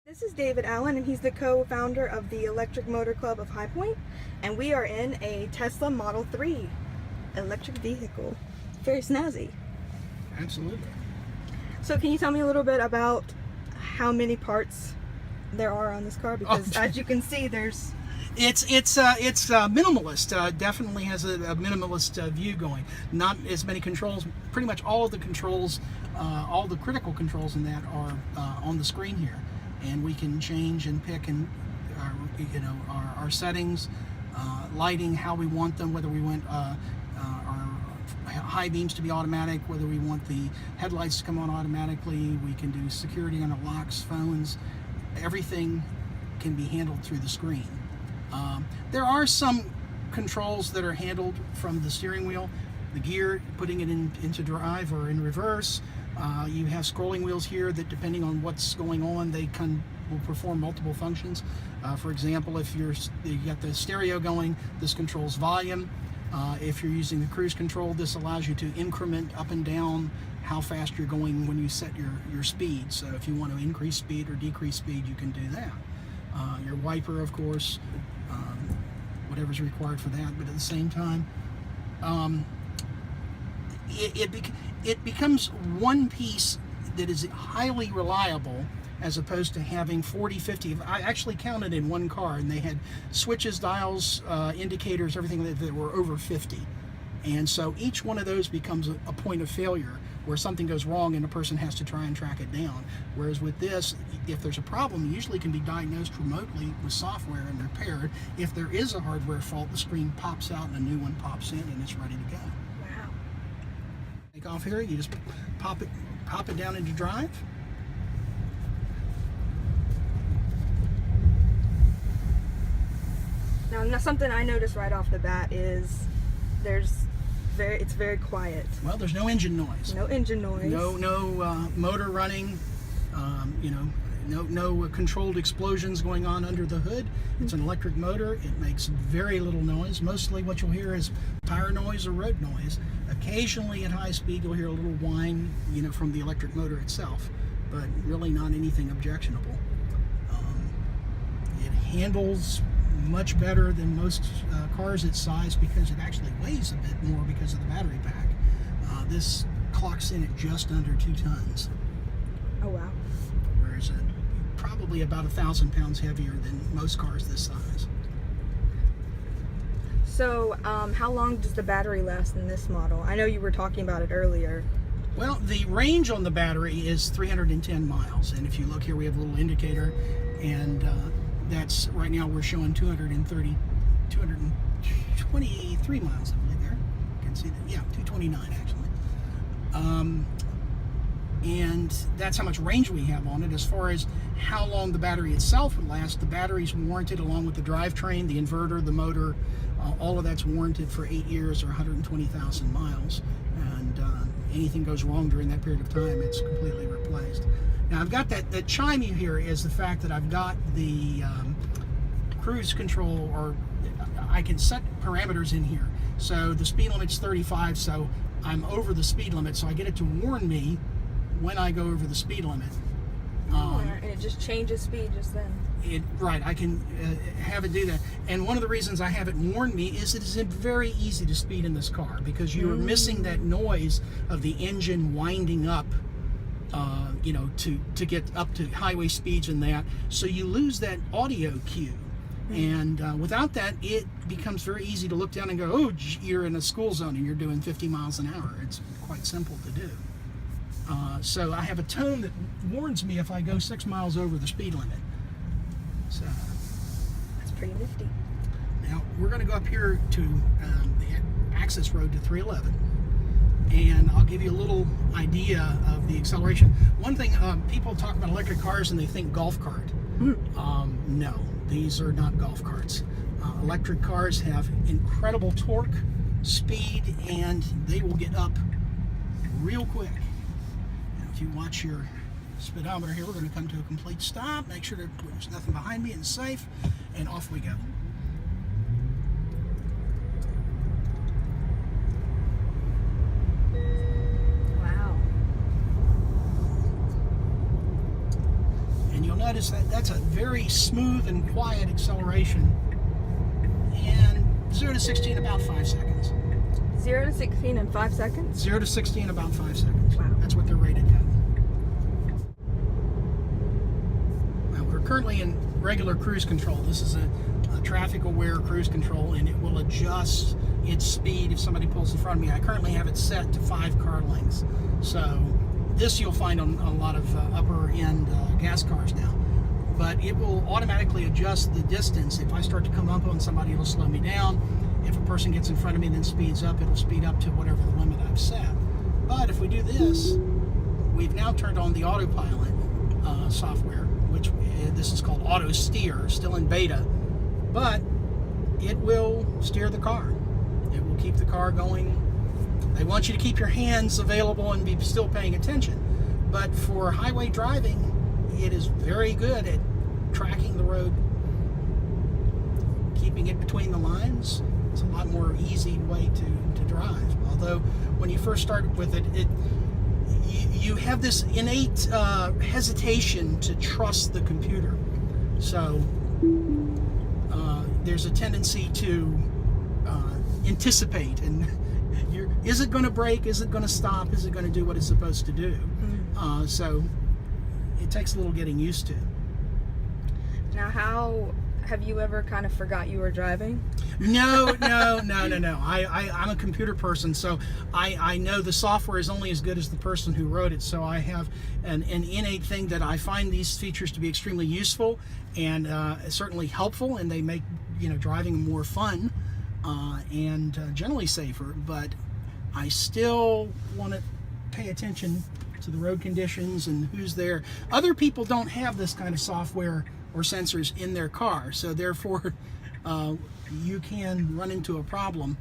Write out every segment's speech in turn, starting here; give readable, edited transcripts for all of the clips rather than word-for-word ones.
This is David Allen, and he's the co-founder of the Electric Motor Club of High Point, and we are in a Tesla Model 3 electric vehicle. Very snazzy. Absolutely. So can you tell me a little bit about how many parts there are on this car? Because as you can see, there's... It's minimalist. Definitely has a minimalist view going. Not as many controls. Pretty much all of the controls, all the critical controls in that are on the screen here, and we can change and pick and our settings, lighting, how we want them, whether we want our high beams to be automatic, whether we want the headlights to come on automatically. We can do security on our locks, phones. Everything can be handled through the screen. There are some controls that are handled from the steering wheel, the gear, putting it into drive or in reverse. You have scrolling wheels here that, depending on what's going on, they will perform multiple functions. For example, if you got the stereo going, this controls volume. If you're using the cruise control, this allows you to increment up and down how fast you're going when you set your speed. So if you want to increase speed or decrease speed, you can do that. Your wiper, of course, whatever's required for that, but at the same time, it becomes one piece that is highly reliable, as opposed to having 40, 50. I actually counted in one car, and they had switches, dials, indicators, everything that were over 50. And so each one of those becomes a point of failure where something goes wrong and a person has to try and track it down. Whereas with this, if there's a problem, it usually can be diagnosed remotely with software and repaired. If there is a hardware fault, the screen pops out and a new one pops in and it's ready to go. Wow. Take off here, you just pop it down into drive. Now, something I noticed right off the bat is it's very quiet. Well, there's no engine noise. No engine noise. No motor running. No controlled explosions going on under the hood. It's an electric motor. It makes very little noise. Mostly what you'll hear is tire noise or road noise. Occasionally at high speed you'll hear a little whine, from the electric motor itself, but really not anything objectionable. It handles much better than most cars its size because it actually weighs a bit more because of the battery pack. This clocks in at just under 2 tons. Oh wow. Whereas probably about 1,000 pounds heavier than most cars this size. So how long does the battery last in this model? I know you were talking about it earlier. Well, the range on the battery is 310 miles, and if you look here, we have a little indicator, and that's right now we're showing 223 miles, I believe there. You can see that, yeah, 229 actually. And that's how much range we have on it. As far as how long the battery itself would last, the battery's warranted along with the drivetrain, the inverter, the motor, all of that's warranted for 8 years or 120,000 miles. And anything goes wrong during that period of time, it's completely replaced. Now I've got that chime you hear is the fact that I've got the cruise control, or I can set parameters in here. So the speed limit's 35, so I'm over the speed limit, so I get it to warn me when I go over the speed limit. And it just changes speed just then. Right, I can have it do that. And one of the reasons I have it warn me is it is very easy to speed in this car because you are missing that noise of the engine winding up, to get up to highway speeds and that. So you lose that audio cue. And without that, it becomes very easy to look down and go, oh, you're in a school zone and you're doing 50 miles an hour. It's quite simple to do. So I have a tone that warns me if I go 6 miles over the speed limit. So that's pretty nifty. Now we're going to go up here to the access road to 311, and I'll give you a little idea of the acceleration. One thing, people talk about electric cars and they think golf cart. No, these are not golf carts. Electric cars have incredible torque, speed, and they will get up real quick. If you watch your speedometer here, we're going to come to a complete stop, make sure that there's nothing behind me and safe, and off we go. Wow. And you'll notice that that's a very smooth and quiet acceleration. And 0 to 60 in about 5 seconds. 0 to 16 in 5 seconds? 0 to 60 in about 5 seconds. Wow. That's what they're rated at. Now, we're currently in regular cruise control. This is a traffic-aware cruise control, and it will adjust its speed if somebody pulls in front of me. I currently have it set to 5 car lengths. So this you'll find on a lot of upper-end gas cars now. But it will automatically adjust the distance. If I start to come up on somebody, it'll slow me down. If a person gets in front of me and then speeds up, it'll speed up to whatever the limit I've set. But if we do this, we've now turned on the autopilot software, which this is called auto steer, still in beta, but it will steer the car. It will keep the car going. They want you to keep your hands available and be still paying attention. But for highway driving, it is very good at tracking the road, keeping it between the lines. It's a lot more easy way to drive. Although when you first start with it, you have this innate hesitation to trust the computer. So there's a tendency to anticipate and is it going to brake? Is it going to stop? Is it going to do what it's supposed to do? So it takes a little getting used to. Now, how have you ever kind of forgot you were driving? No. I'm a computer person, so I know the software is only as good as the person who wrote it. So I have an innate thing that I find these features to be extremely useful and certainly helpful, and they make driving more fun and generally safer. But I still want to pay attention to the road conditions and who's there. Other people don't have this kind of software or sensors in their car, so therefore you can run into a problem.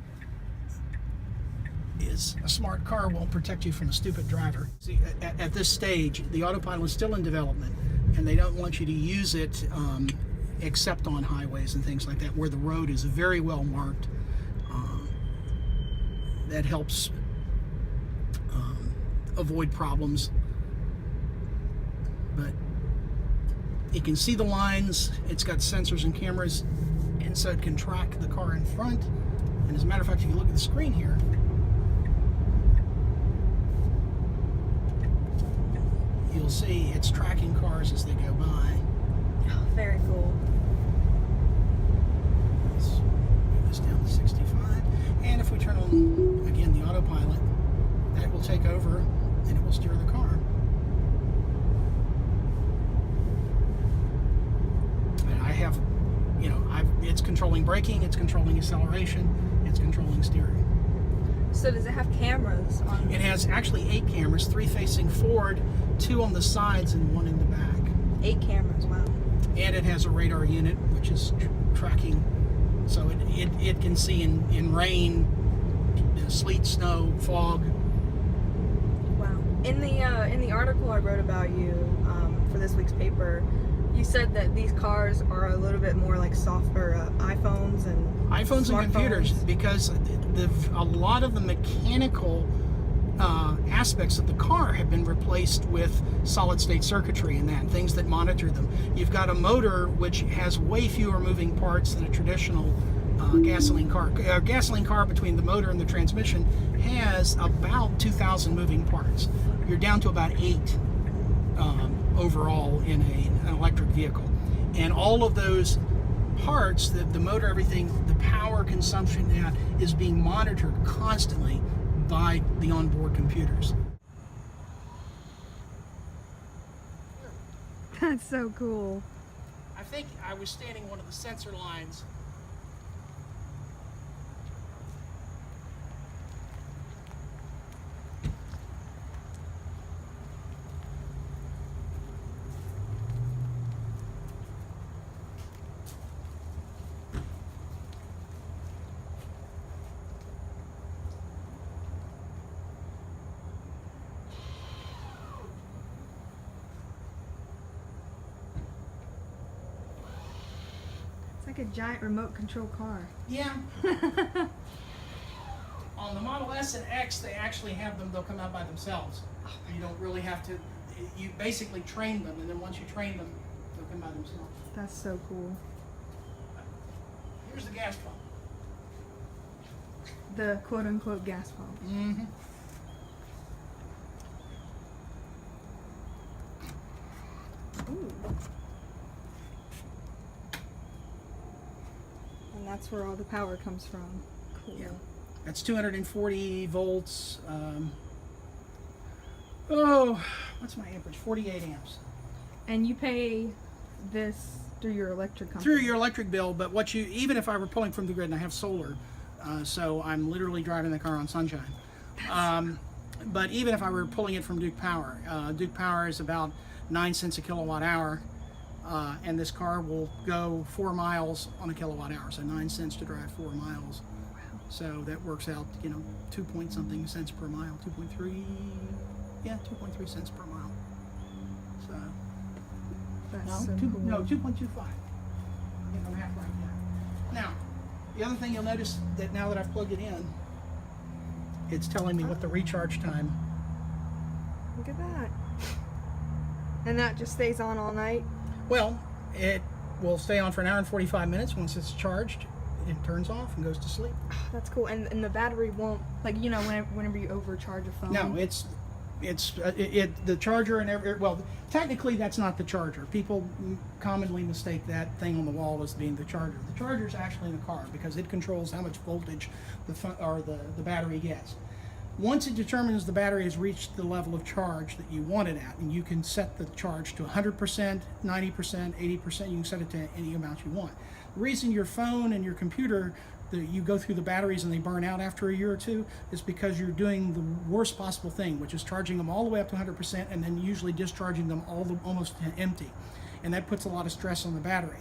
Is a smart car won't protect you from a stupid driver. See, at this stage, the autopilot is still in development, and they don't want you to use it except on highways and things like that, where the road is very well marked. That helps avoid problems. But it can see the lines, it's got sensors and cameras, and so it can track the car in front. And as a matter of fact, if you look at the screen here, you'll see it's tracking cars as they go by. Oh, very cool. Let's move this down to 65. And if we turn on, again, the autopilot, that will take over and it will steer the car. And I have, it's controlling braking, it's controlling acceleration, it's controlling steering. So does it have cameras on? It has actually 8 cameras, 3 facing forward, 2 on the sides, and 1 in the back. 8 cameras, wow. And it has a radar unit, which is tracking, so it can see in rain, sleet, snow, fog. Wow. In the article I wrote about you for this week's paper, you said that these cars are a little bit more like software iPhones and computers, because a lot of the mechanical aspects of the car have been replaced with solid state circuitry and things that monitor them. You've got a motor which has way fewer moving parts than a traditional gasoline car. A gasoline car, between the motor and the transmission, has about 2,000 moving parts. You're down to about 8 overall in an electric vehicle. And all of those parts, the motor, everything, the power consumption, that is being monitored constantly by the onboard computers. That's so cool. I think I was standing one of the sensor lines. It's like a giant remote control car. Yeah. On the Model S and X, they actually have them, they'll come out by themselves. You don't really have to, you basically train them, and then once you train them, they'll working by themselves. That's so cool. Here's the gas pump. The quote-unquote gas pump. Mm-hmm. Ooh. And that's where all the power comes from. Cool. Yeah. That's 240 volts. What's my amperage? 48 amps. And you pay this through your electric company? Through your electric bill, but even if I were pulling from the grid, and I have solar, so I'm literally driving the car on sunshine. But even if I were pulling it from Duke Power is about 9 cents a kilowatt hour, and this car will go 4 miles on a kilowatt hour, so 9 cents to drive 4 miles. So that works out, 2 point something cents per mile, 2.3, yeah, 2.3 cents per mile. So, That's so no, cool. no, 2.25. I'm getting the math right now. Now, the other thing you'll notice that now that I've plugged it in, it's telling me what the recharge time. Look at that. And that just stays on all night? Well, it will stay on for an hour and 45 minutes. Once it's charged, it turns off and goes to sleep. Oh, that's cool. And the battery won't, whenever you overcharge a phone? No, the charger and well, technically that's not the charger. People commonly mistake that thing on the wall as being the charger. The charger is actually in the car because it controls how much voltage the battery gets. Once it determines the battery has reached the level of charge that you want it at, and you can set the charge to 100%, 90%, 80%, you can set it to any amount you want. The reason your phone and your computer, you go through the batteries and they burn out after a year or two is because you're doing the worst possible thing, which is charging them all the way up to 100% and then usually discharging them almost empty. And that puts a lot of stress on the battery.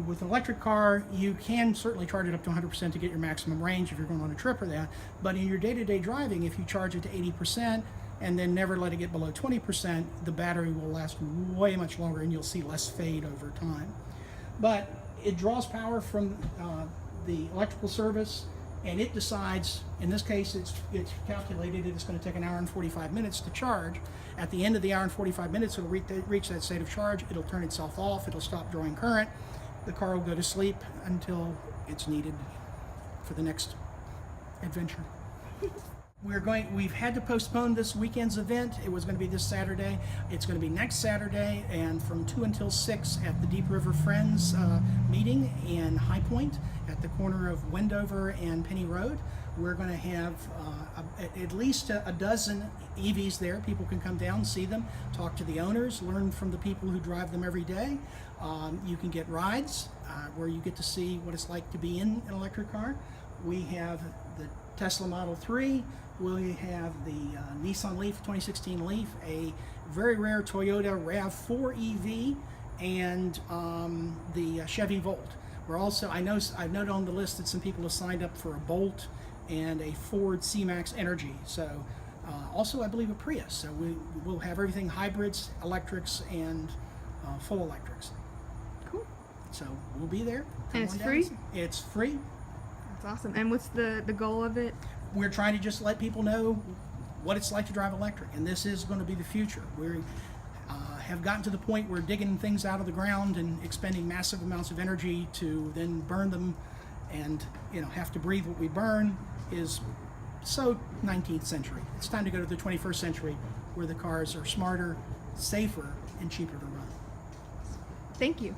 With an electric car, you can certainly charge it up to 100% to get your maximum range if you're going on a trip or that. But in your day-to-day driving, if you charge it to 80% and then never let it get below 20%, the battery will last way much longer and you'll see less fade over time. But it draws power from the electrical service, and it decides, in this case it's calculated it's going to take an hour and 45 minutes to charge. At the end of the hour and 45 minutes it'll reach that state of charge, it'll turn itself off, it'll stop drawing current, the car will go to sleep until it's needed for the next adventure. We've had to postpone this weekend's event. It was going to be this Saturday. It's going to be next Saturday, and from 2 until 6 at the Deep River Friends meeting in High Point at the corner of Wendover and Penny Road. We're going to have at least a dozen EVs there. People can come down, see them, talk to the owners, learn from the people who drive them every day. You can get rides where you get to see what it's like to be in an electric car. We have the Tesla Model 3. We have the Nissan Leaf, 2016 Leaf, a very rare Toyota RAV4 EV, and the Chevy Volt. We're also, I've noted on the list that some people have signed up for a Bolt and a Ford C-Max Energy. So also I believe a Prius. So we'll have everything hybrids, electrics, and full electrics. Cool. So we'll be there. And it's free? It's free. That's awesome. And what's the goal of it? We're trying to just let people know what it's like to drive electric, and this is going to be the future. We have gotten to the point where digging things out of the ground and expending massive amounts of energy to then burn them and have to breathe what we burn is so 19th century. It's time to go to the 21st century where the cars are smarter, safer, and cheaper to run. Thank you.